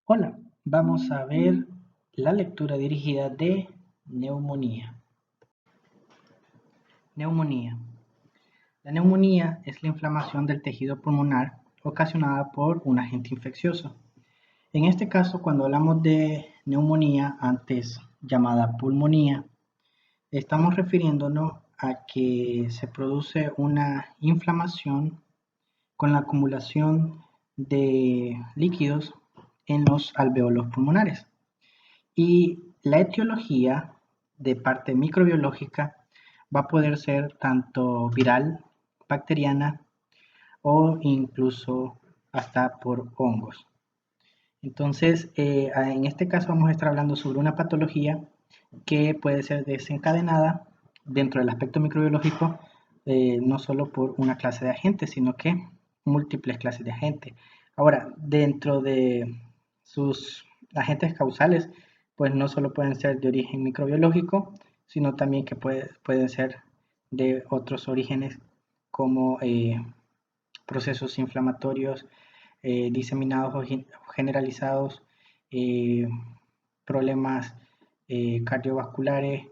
Hola, vamos a ver la lectura dirigida de neumonía. Neumonía. La neumonía es la inflamación del tejido pulmonar ocasionada por un agente infeccioso. En este caso, cuando hablamos de neumonía, antes llamada pulmonía, estamos refiriéndonos a que se produce una inflamación con la acumulación de líquidos en los alvéolos pulmonares. Y la etiología de parte microbiológica va a poder ser tanto viral, bacteriana o incluso hasta por hongos. Entonces, en este caso vamos a estar hablando sobre una patología que puede ser desencadenada dentro del aspecto microbiológico, no solo por una clase de agentes, sino que múltiples clases de agentes. Ahora, dentro de sus agentes causales, pues no solo pueden ser de origen microbiológico, sino también que pueden ser de otros orígenes como procesos inflamatorios diseminados o generalizados, eh, problemas cardiovasculares,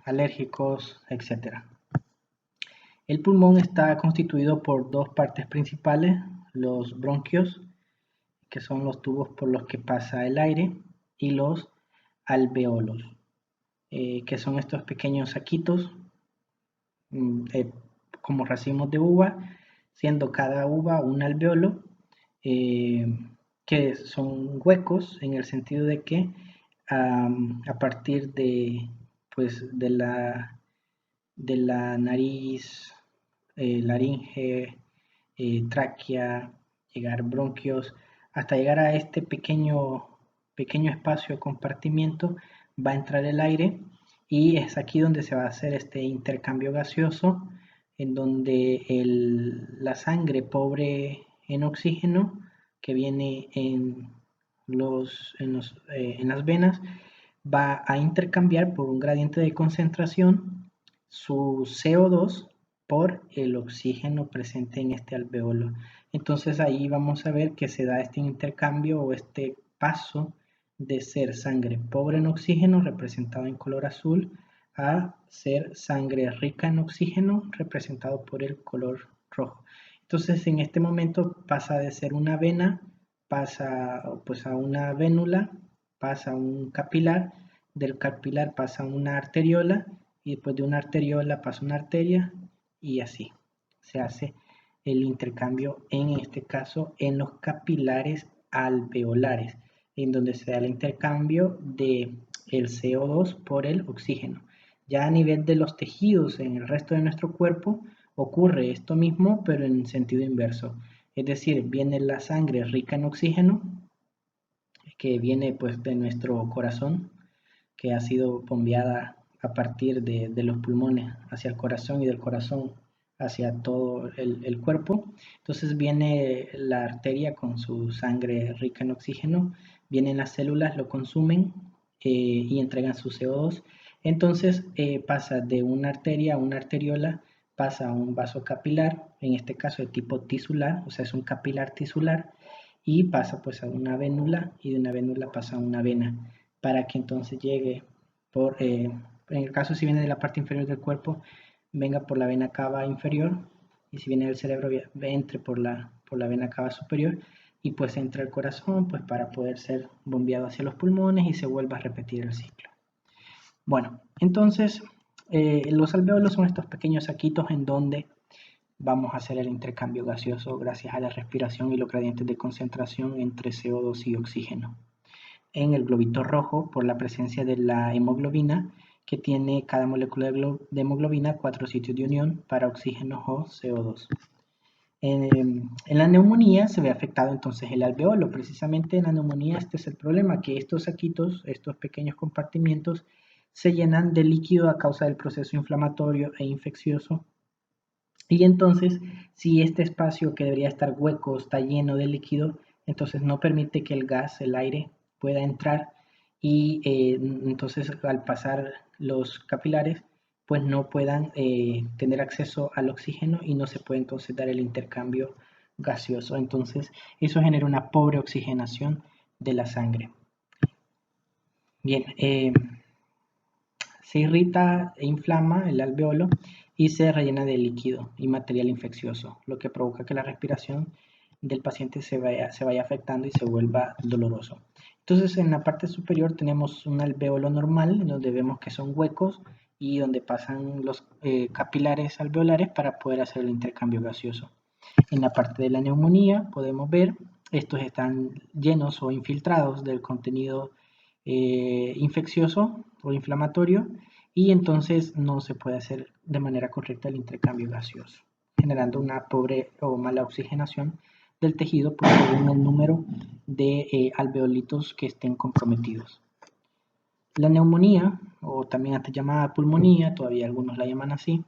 alérgicos, etc. El pulmón está constituido por dos partes principales, los bronquios, que son los tubos por los que pasa el aire, y los alveolos, que son estos pequeños saquitos como racimos de uva, siendo cada uva un alveolo, eh, que son huecos en el sentido de que a partir de, pues, de la nariz, laringe, tráquea, llegar bronquios, hasta llegar a este pequeño espacio de compartimiento, va a entrar el aire y es aquí donde se va a hacer este intercambio gaseoso, en donde la sangre pobre en oxígeno que viene en las venas va a intercambiar por un gradiente de concentración su CO2 por el oxígeno presente en este alveolo. Entonces ahí vamos a ver que se da este intercambio o este paso de ser sangre pobre en oxígeno, representado en color azul, a ser sangre rica en oxígeno, representado por el color rojo. Entonces en este momento pasa de ser una vena, pasa pues a una vénula, pasa a un capilar, del capilar pasa a una arteriola y después de una arteriola pasa a una arteria y así se hace el intercambio, en este caso en los capilares alveolares, en donde se da el intercambio de el CO2 por el oxígeno. Ya a nivel de los tejidos en el resto de nuestro cuerpo ocurre esto mismo, pero en sentido inverso. Es decir, viene la sangre rica en oxígeno, que viene pues de nuestro corazón, que ha sido bombeada a partir de los pulmones hacia el corazón y del corazón hacia todo el cuerpo. Entonces viene la arteria con su sangre rica en oxígeno, vienen las células, lo consumen y entregan su CO2. Entonces pasa de una arteria a una arteriola, pasa a un vaso capilar, en este caso de tipo tisular, o sea, es un capilar tisular, y pasa pues a una vénula y de una vénula pasa a una vena para que entonces llegue en el caso si viene de la parte inferior del cuerpo, venga por la vena cava inferior y si viene del cerebro entre por la vena cava superior y pues entra el corazón pues para poder ser bombeado hacia los pulmones y se vuelva a repetir el ciclo. Bueno, entonces los alvéolos son estos pequeños saquitos en donde vamos a hacer el intercambio gaseoso gracias a la respiración y los gradientes de concentración entre CO2 y oxígeno. En el globito rojo, por la presencia de la hemoglobina, que tiene cada molécula de hemoglobina 4 sitios de unión para oxígeno o CO2. En la neumonía se ve afectado entonces el alveolo. Precisamente en la neumonía este es el problema, que estos saquitos, estos pequeños compartimientos, se llenan de líquido a causa del proceso inflamatorio e infeccioso. Y entonces, si este espacio que debería estar hueco está lleno de líquido, entonces no permite que el gas, el aire, pueda entrar y entonces al pasar los capilares, pues no puedan tener acceso al oxígeno y no se puede entonces dar el intercambio gaseoso. Entonces, eso genera una pobre oxigenación de la sangre. Bien, se irrita e inflama el alveolo y se rellena de líquido y material infeccioso, lo que provoca que la respiración del paciente se vaya afectando y se vuelva doloroso. Entonces, en la parte superior tenemos un alveolo normal, donde vemos que son huecos y donde pasan los capilares alveolares para poder hacer el intercambio gaseoso. En la parte de la neumonía podemos ver, estos están llenos o infiltrados del contenido infeccioso o inflamatorio y entonces no se puede hacer de manera correcta el intercambio gaseoso, generando una pobre o mala oxigenación del tejido por según el número de alveolitos que estén comprometidos. La neumonía, o también antes llamada pulmonía, todavía algunos la llaman así,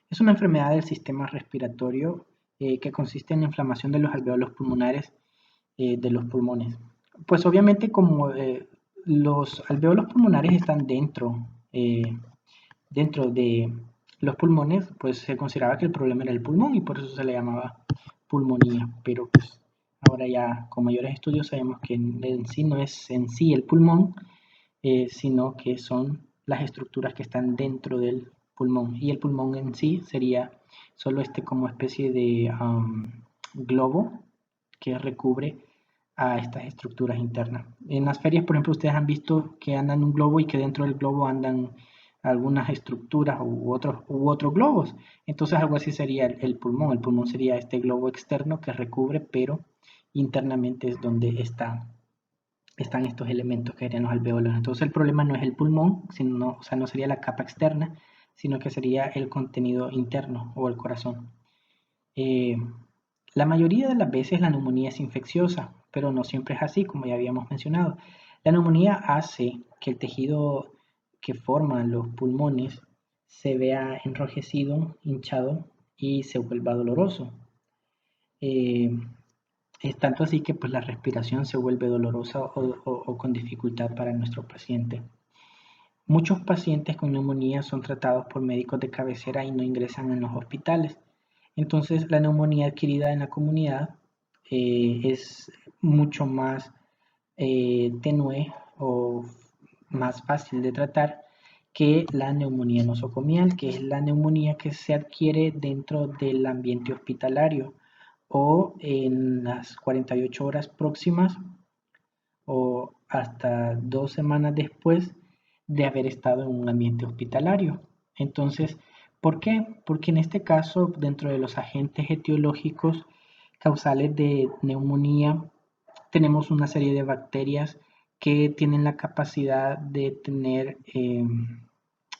es una enfermedad del sistema respiratorio que consiste en la inflamación de los alveolos pulmonares de los pulmones. Pues obviamente como los alveolos pulmonares están dentro de los pulmones, pues se consideraba que el problema era el pulmón y por eso se le llamaba pulmonía. Pero pues ahora ya con mayores estudios sabemos que en sí no es en sí el pulmón, sino que son las estructuras que están dentro del pulmón. Y el pulmón en sí sería solo como especie de globo que recubre a estas estructuras internas. En las ferias, por ejemplo, ustedes han visto que andan un globo y que dentro del globo andan algunas estructuras u otros globos. Entonces algo así sería el pulmón. El pulmón sería este globo externo que recubre, pero internamente es donde están estos elementos que serían los alveolos. Entonces el problema no es el pulmón, sino, o sea, no sería la capa externa, sino que sería el contenido interno o el corazón. La mayoría de las veces la neumonía es infecciosa, pero no siempre es así, como ya habíamos mencionado. La neumonía hace que el tejido que forman los pulmones se vea enrojecido, hinchado y se vuelva doloroso. Es tanto así que pues, la respiración se vuelve dolorosa o con dificultad para nuestro paciente. Muchos pacientes con neumonía son tratados por médicos de cabecera y no ingresan en los hospitales. Entonces, la neumonía adquirida en la comunidad es mucho más tenue o más fácil de tratar que la neumonía nosocomial, que es la neumonía que se adquiere dentro del ambiente hospitalario o en las 48 horas próximas o hasta 2 semanas después de haber estado en un ambiente hospitalario. Entonces, ¿por qué? Porque en este caso, dentro de los agentes etiológicos causales de neumonía, tenemos una serie de bacterias que tienen la capacidad de tener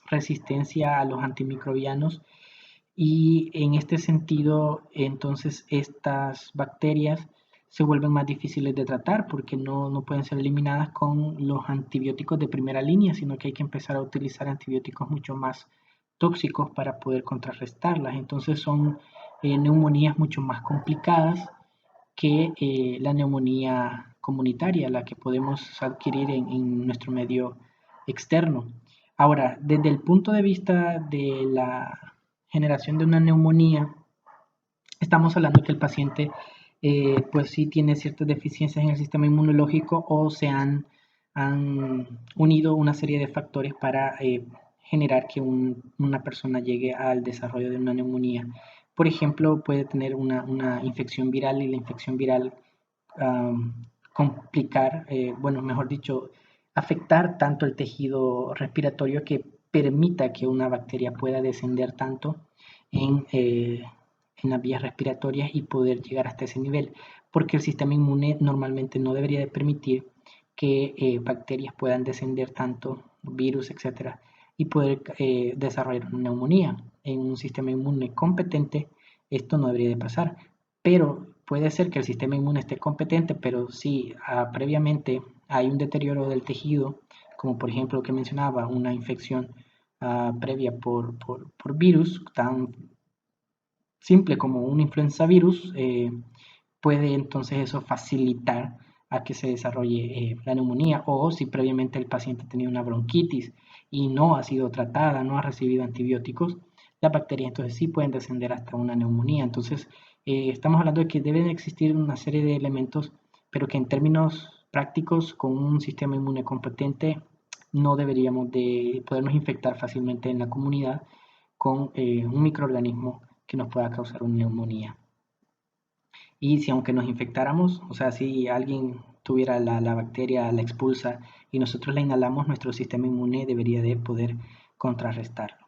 resistencia a los antimicrobianos y en este sentido, entonces estas bacterias se vuelven más difíciles de tratar porque no pueden ser eliminadas con los antibióticos de primera línea, sino que hay que empezar a utilizar antibióticos mucho más tóxicos para poder contrarrestarlas. Entonces son neumonías mucho más complicadas que la neumonía comunitaria, la que podemos adquirir en nuestro medio externo. Ahora, desde el punto de vista de la generación de una neumonía, estamos hablando que el paciente pues sí tiene ciertas deficiencias en el sistema inmunológico o se han unido una serie de factores para generar que una persona llegue al desarrollo de una neumonía. Por ejemplo, puede tener una infección viral y la infección viral complicar, bueno, mejor dicho, afectar tanto el tejido respiratorio que permita que una bacteria pueda descender tanto en las vías respiratorias y poder llegar hasta ese nivel, porque el sistema inmune normalmente no debería de permitir que bacterias puedan descender tanto, virus, etcétera, y poder desarrollar una neumonía. En un sistema inmune competente, esto no debería de pasar, pero puede ser que el sistema inmune esté competente, pero si previamente hay un deterioro del tejido, como por ejemplo lo que mencionaba, una infección previa por virus, tan simple como un influenza virus, puede entonces eso facilitar a que se desarrolle la neumonía, o si previamente el paciente tenía una bronquitis y no ha sido tratada, no ha recibido antibióticos, las bacterias entonces sí pueden descender hasta una neumonía. Entonces estamos hablando de que deben existir una serie de elementos, pero que en términos prácticos, con un sistema inmune competente, no deberíamos de podernos infectar fácilmente en la comunidad con un microorganismo que nos pueda causar una neumonía. Y si aunque nos infectáramos, o sea, si alguien tuviera la bacteria, la expulsa y nosotros la inhalamos, nuestro sistema inmune debería de poder contrarrestarlo.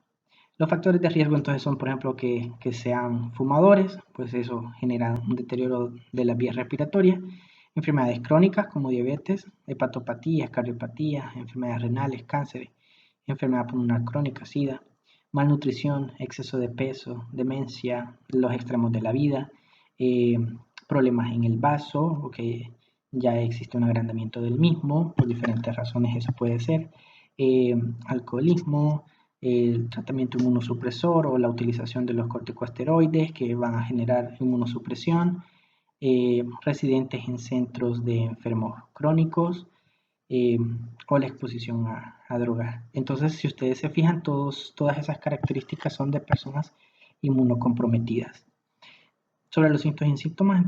Los factores de riesgo entonces son, por ejemplo, que sean fumadores, pues eso genera un deterioro de las vías respiratorias, enfermedades crónicas como diabetes, hepatopatías, cardiopatías, enfermedades renales, cáncer, enfermedad pulmonar crónica, SIDA, malnutrición, exceso de peso, demencia, los extremos de la vida, eh, problemas en el vaso, o que ya existe un agrandamiento del mismo, por diferentes razones eso puede ser, eh, alcoholismo, el tratamiento inmunosupresor o la utilización de los corticosteroides que van a generar inmunosupresión, residentes en centros de enfermos crónicos, eh, o la exposición a drogas. Entonces, si ustedes se fijan, todas esas características son de personas inmunocomprometidas. Sobre los signos y síntomas,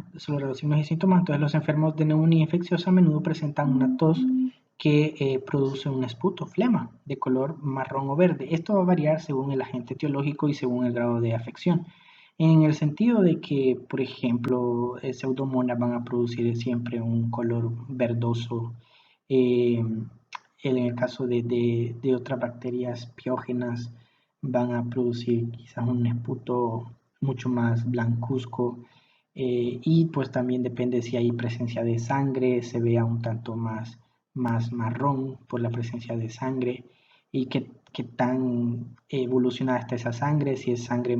entonces los enfermos de neumonía infecciosa a menudo presentan una tos que produce un esputo, flema, de color marrón o verde. Esto va a variar según el agente etiológico y según el grado de afección. En el sentido de que, por ejemplo, pseudomonas van a producir siempre un color verdoso. En el caso de otras bacterias piógenas van a producir quizás un esputo mucho más blancuzco, y pues también depende si hay presencia de sangre, se vea un tanto más marrón por la presencia de sangre y qué tan evolucionada está esa sangre, si es sangre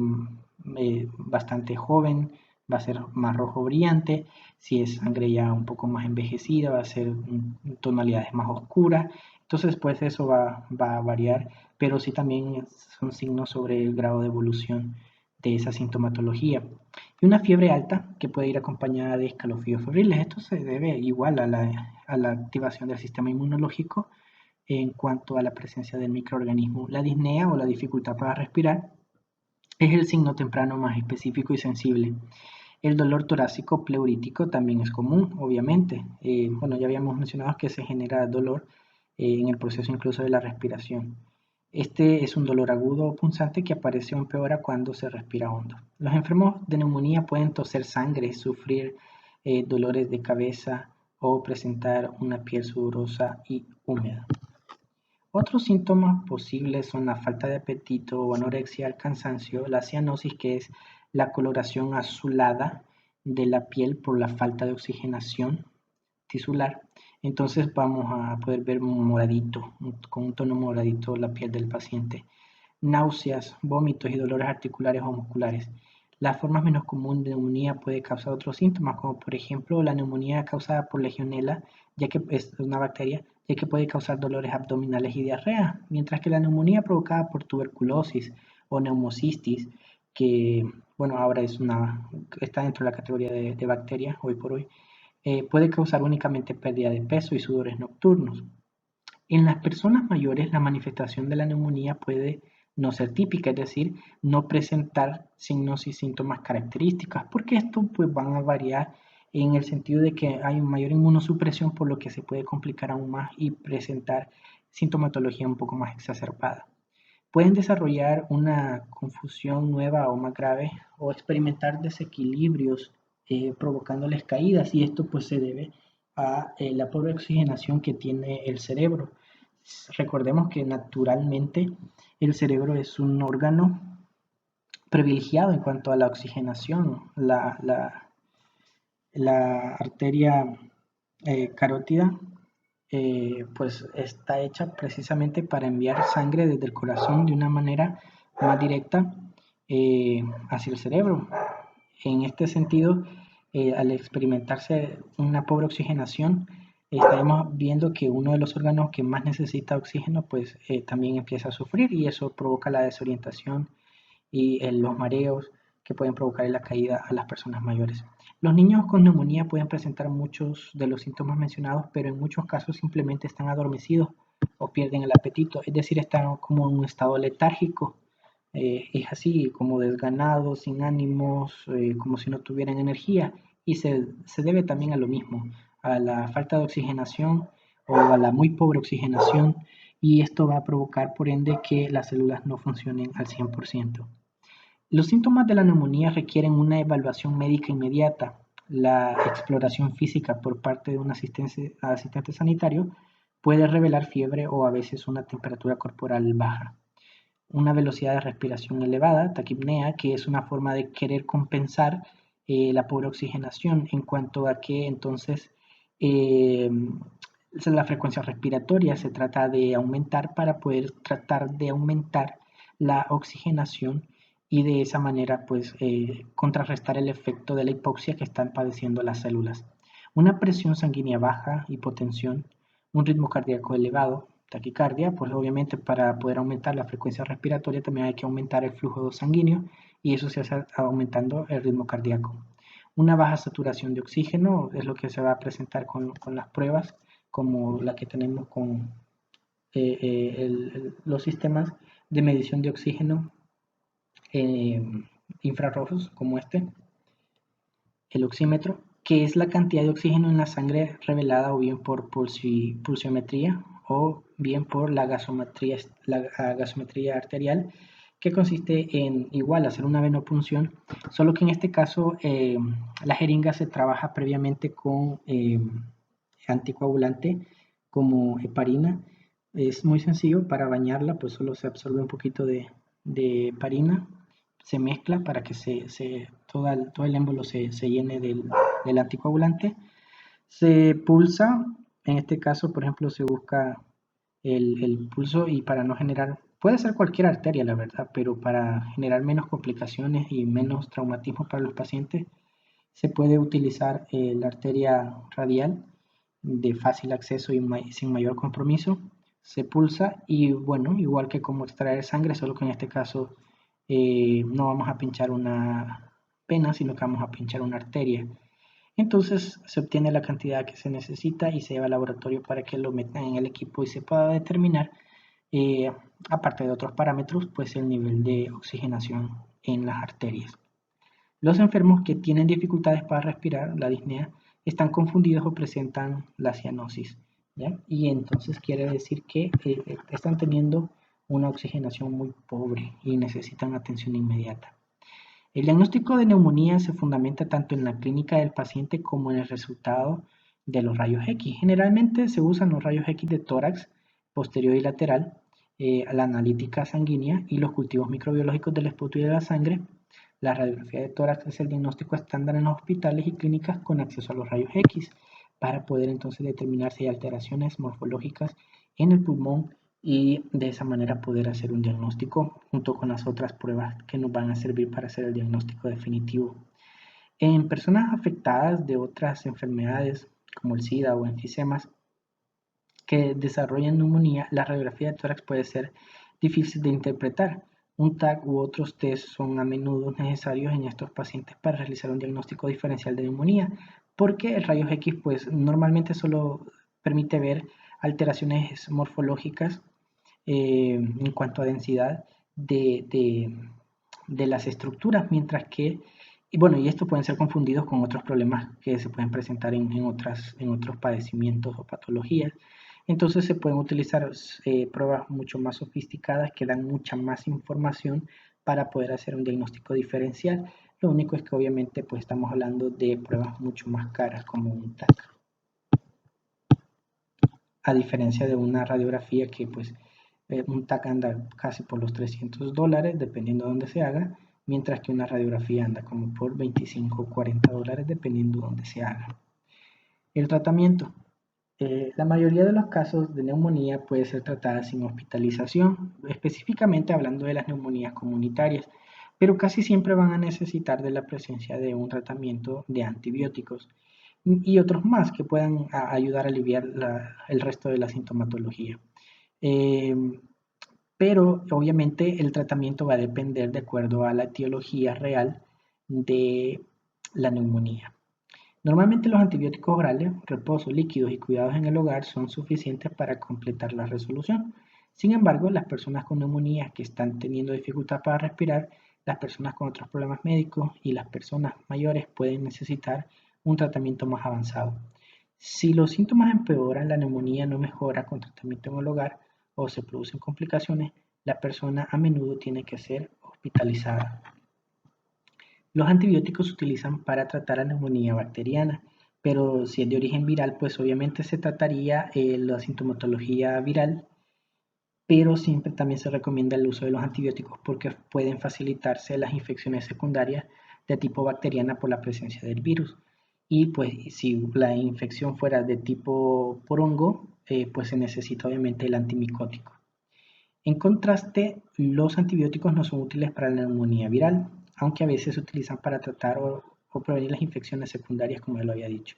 bastante joven va a ser más rojo brillante, si es sangre ya un poco más envejecida va a ser tonalidades más oscuras, entonces pues eso va a variar, pero sí también son signos sobre el grado de evolución de esa sintomatología. Y una fiebre alta que puede ir acompañada de escalofríos febriles. Esto se debe igual a la activación del sistema inmunológico en cuanto a la presencia del microorganismo. La disnea o la dificultad para respirar es el signo temprano más específico y sensible. El dolor torácico pleurítico también es común, obviamente. Bueno, ya habíamos mencionado que se genera dolor en el proceso incluso de la respiración. Este es un dolor agudo o punzante que aparece o empeora cuando se respira hondo. Los enfermos de neumonía pueden toser sangre, sufrir dolores de cabeza o presentar una piel sudorosa y húmeda. Otros síntomas posibles son la falta de apetito o anorexia, el cansancio, la cianosis, que es la coloración azulada de la piel por la falta de oxigenación tisular. Entonces vamos a poder ver moradito, con un tono moradito la piel del paciente. Náuseas, vómitos y dolores articulares o musculares. La forma menos común de neumonía puede causar otros síntomas, como por ejemplo la neumonía causada por legionela, ya que es una bacteria, ya que puede causar dolores abdominales y diarrea, mientras que la neumonía provocada por tuberculosis o neumocistis, que bueno, ahora está dentro de la categoría de bacterias hoy por hoy, puede causar únicamente pérdida de peso y sudores nocturnos. En las personas mayores, la manifestación de la neumonía puede no ser típica, es decir, no presentar signos y síntomas característicos, porque esto pues van a variar en el sentido de que hay mayor inmunosupresión, por lo que se puede complicar aún más y presentar sintomatología un poco más exacerbada. Pueden desarrollar una confusión nueva o más grave o experimentar desequilibrios provocándoles caídas, y esto pues se debe a la pobre oxigenación que tiene el cerebro. Recordemos que naturalmente el cerebro es un órgano privilegiado en cuanto a la oxigenación. La arteria carótida pues está hecha precisamente para enviar sangre desde el corazón de una manera más directa hacia el cerebro. En este sentido, al experimentarse una pobre oxigenación, estaremos viendo que uno de los órganos que más necesita oxígeno, pues también empieza a sufrir, y eso provoca la desorientación y los mareos que pueden provocar la caída a las personas mayores. Los niños con neumonía pueden presentar muchos de los síntomas mencionados, pero en muchos casos simplemente están adormecidos o pierden el apetito, es decir, están como en un estado letárgico. Es así, como desganados, sin ánimos, como si no tuvieran energía, y se debe también a lo mismo, a la falta de oxigenación o a la muy pobre oxigenación, y esto va a provocar por ende que las células no funcionen al 100%. Los síntomas de la neumonía requieren una evaluación médica inmediata. La exploración física por parte de un asistente sanitario puede revelar fiebre o a veces una temperatura corporal baja, una velocidad de respiración elevada, taquipnea, que es una forma de querer compensar la pobre oxigenación, en cuanto a que entonces eh, la frecuencia respiratoria se trata de aumentar para poder tratar de aumentar la oxigenación y de esa manera pues contrarrestar el efecto de la hipoxia que están padeciendo las células. Una presión sanguínea baja, hipotensión, un ritmo cardíaco elevado, taquicardia, pues obviamente para poder aumentar la frecuencia respiratoria también hay que aumentar el flujo sanguíneo y eso se hace aumentando el ritmo cardíaco. Una baja saturación de oxígeno es lo que se va a presentar con las pruebas, como la que tenemos con los sistemas de medición de oxígeno eh, infrarrojos, como el oxímetro, que es la cantidad de oxígeno en la sangre revelada o bien por pulsiometría o bien por la gasometría arterial, que consiste en igual hacer una venopunción, solo que en este caso la jeringa se trabaja previamente con anticoagulante como heparina. Es muy sencillo para bañarla, pues solo se absorbe un poquito de heparina, se mezcla para que todo el émbolo se llene del anticoagulante. Se pulsa, en este caso, por ejemplo, se busca el pulso y para no generar, puede ser cualquier arteria, la verdad, pero para generar menos complicaciones y menos traumatismo para los pacientes, se puede utilizar la arteria radial de fácil acceso y sin mayor compromiso. Se pulsa y bueno, igual que como extraer sangre, solo que en este caso no vamos a pinchar una vena, sino que vamos a pinchar una arteria. Entonces se obtiene la cantidad que se necesita y se lleva al laboratorio para que lo metan en el equipo y se pueda determinar, eh, aparte de otros parámetros, pues el nivel de oxigenación en las arterias. Los enfermos que tienen dificultades para respirar, la disnea, están confundidos o presentan la cianosis, ¿ya? Y entonces quiere decir que están teniendo una oxigenación muy pobre y necesitan atención inmediata. El diagnóstico de neumonía se fundamenta tanto en la clínica del paciente como en el resultado de los rayos X. Generalmente se usan los rayos X de tórax, posterior y lateral, la analítica sanguínea y los cultivos microbiológicos del esputo y de la sangre. La radiografía de tórax es el diagnóstico estándar en los hospitales y clínicas con acceso a los rayos X para poder entonces determinar si hay alteraciones morfológicas en el pulmón y de esa manera poder hacer un diagnóstico junto con las otras pruebas que nos van a servir para hacer el diagnóstico definitivo. En personas afectadas de otras enfermedades como el SIDA o enfisemas que desarrollan neumonía, la radiografía de tórax puede ser difícil de interpretar. Un TAC u otros test son a menudo necesarios en estos pacientes para realizar un diagnóstico diferencial de neumonía, porque el rayos X pues normalmente solo permite ver alteraciones morfológicas en cuanto a densidad de las estructuras, mientras que, y bueno, y esto pueden ser confundidos con otros problemas que se pueden presentar en otros padecimientos o patologías. Entonces se pueden utilizar pruebas mucho más sofisticadas que dan mucha más información para poder hacer un diagnóstico diferencial. Lo único es que obviamente pues estamos hablando de pruebas mucho más caras como un TAC. A diferencia de una radiografía que pues un TAC anda casi por los $300 dependiendo de dónde se haga, mientras que una radiografía anda como por 25 o 40 dólares dependiendo de dónde se haga. El tratamiento. La mayoría de los casos de neumonía puede ser tratada sin hospitalización, específicamente hablando de las neumonías comunitarias, pero casi siempre van a necesitar de la presencia de un tratamiento de antibióticos y otros más que puedan ayudar a aliviar el resto de la sintomatología. Eh, pero obviamente el tratamiento va a depender de acuerdo a la etiología real de la neumonía. Normalmente los antibióticos orales, reposo, líquidos y cuidados en el hogar son suficientes para completar la resolución. Sin embargo, las personas con neumonía que están teniendo dificultad para respirar, las personas con otros problemas médicos y las personas mayores pueden necesitar un tratamiento más avanzado. Si los síntomas empeoran, la neumonía no mejora con tratamiento en el hogar o se producen complicaciones, la persona a menudo tiene que ser hospitalizada. Los antibióticos se utilizan para tratar la neumonía bacteriana, pero si es de origen viral, pues obviamente se trataría la sintomatología viral, pero siempre también se recomienda el uso de los antibióticos porque pueden facilitarse las infecciones secundarias de tipo bacteriana por la presencia del virus. Y pues si la infección fuera de tipo por hongo, pues se necesita obviamente el antimicótico. En contraste, los antibióticos no son útiles para la neumonía viral, aunque a veces se utilizan para tratar o prevenir las infecciones secundarias, como ya lo había dicho.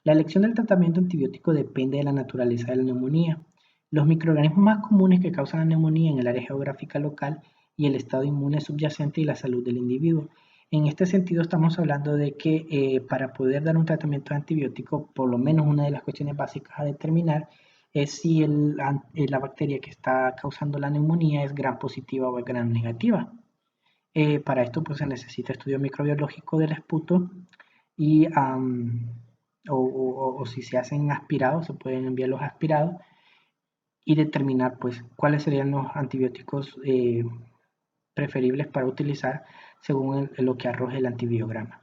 La elección del tratamiento antibiótico depende de la naturaleza de la neumonía, los microorganismos más comunes que causan la neumonía en el área geográfica local y el estado inmune subyacente y la salud del individuo. En este sentido, estamos hablando de que para poder dar un tratamiento antibiótico, por lo menos una de las cuestiones básicas a determinar es si la bacteria que está causando la neumonía es gram positiva o es gram negativa. Para esto pues se necesita estudio microbiológico del esputo y o si se hacen aspirados, se pueden enviar los aspirados y determinar pues cuáles serían los antibióticos preferibles para utilizar según lo que arroje el antibiograma.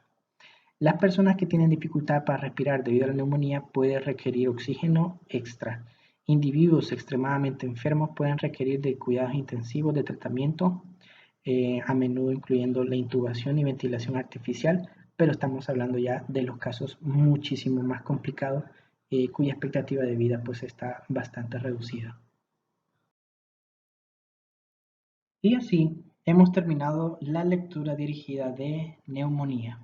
Las personas que tienen dificultad para respirar debido a la neumonía pueden requerir oxígeno extra. Individuos extremadamente enfermos pueden requerir de cuidados intensivos de tratamiento, a menudo incluyendo la intubación y ventilación artificial, pero estamos hablando ya de los casos muchísimo más complicados, cuya expectativa de vida pues está bastante reducida. Y así hemos terminado la lectura dirigida de neumonía.